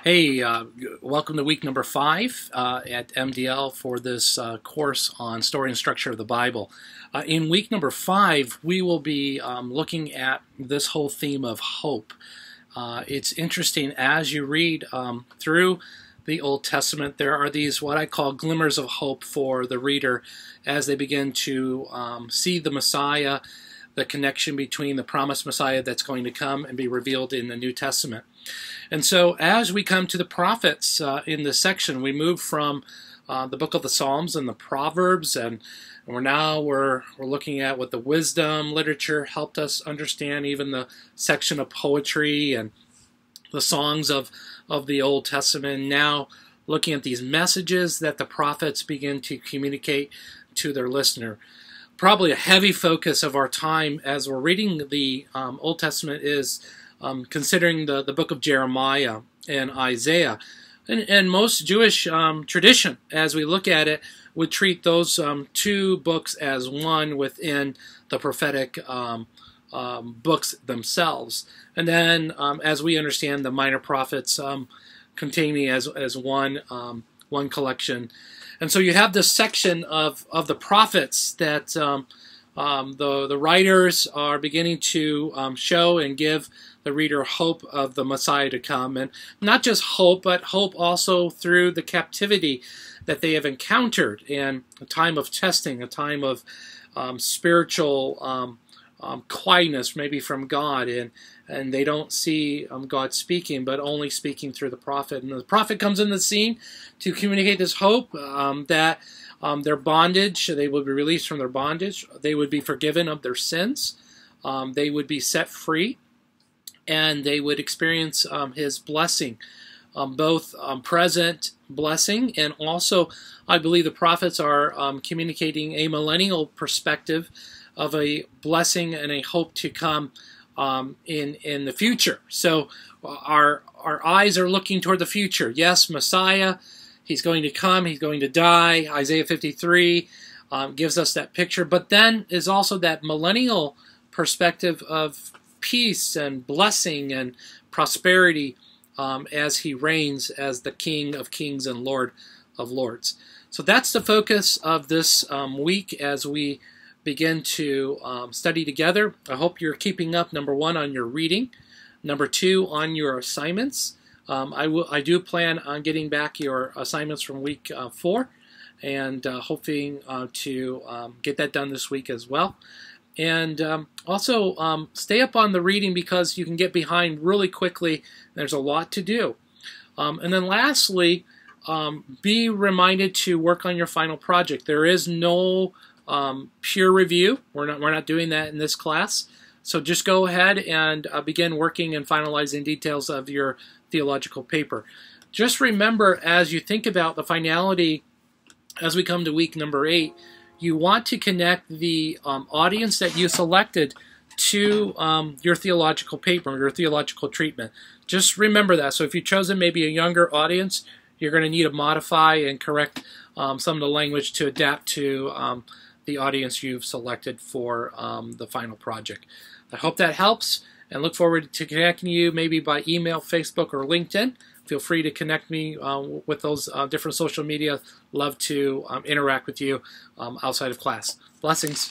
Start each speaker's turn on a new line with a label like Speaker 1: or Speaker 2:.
Speaker 1: Hey, welcome to week number 5 at MDL for this course on story and structure of the Bible. In week number 5, we will be looking at this whole theme of hope. It's interesting as you read through the Old Testament, there are these what I call glimmers of hope for the reader as they begin to see the Messiah, the connection between the promised Messiah that's going to come and be revealed in the New Testament. And so as we come to the prophets in this section, we move from the book of the Psalms and the Proverbs, and we're looking at what the wisdom literature helped us understand, even the section of poetry and the songs of the Old Testament. Now looking at these messages that the prophets begin to communicate to their listener. Probably a heavy focus of our time as we're reading the Old Testament is considering the book of Jeremiah and Isaiah. And most Jewish tradition, as we look at it, would treat those two books as one within the prophetic books themselves. And then, as we understand, the minor prophets containing as one collection. And so you have this section of the prophets that the writers are beginning to show and give the reader hope of the Messiah to come. And not just hope, but hope also through the captivity that they have encountered in a time of testing, a time of spiritual quietness maybe from God, and they don't see God speaking, but only speaking through the prophet. And the prophet comes in the scene to communicate this hope that their bondage, they would be released from their bondage, they would be forgiven of their sins, they would be set free, and they would experience his blessing, both present blessing, and also I believe the prophets are communicating a millennial perspective of a blessing and a hope to come in the future. So our eyes are looking toward the future. Yes, Messiah, he's going to come, he's going to die. Isaiah 53 gives us that picture, but then is also that millennial perspective of peace and blessing and prosperity as he reigns as the King of Kings and Lord of Lords. So that's the focus of this week as we begin to study together. I hope you're keeping up, number 1, on your reading, number 2, on your assignments. I do plan on getting back your assignments from week 4 and hoping to get that done this week as well. And also stay up on the reading because you can get behind really quickly. There's a lot to do. And then lastly, be reminded to work on your final project. There is no peer review. We're not doing that in this class. So just go ahead and begin working and finalizing details of your theological paper. Just remember, as you think about the finality as we come to week number 8, you want to connect the audience that you selected to your theological paper, your theological treatment. Just remember that. So if you've chosen maybe a younger audience, you're going to need to modify and correct some of the language to adapt to the audience you've selected for the final project. I hope that helps, and look forward to connecting you maybe by email, Facebook, or LinkedIn. Feel free to connect me with those different social media. Love to interact with you outside of class. Blessings.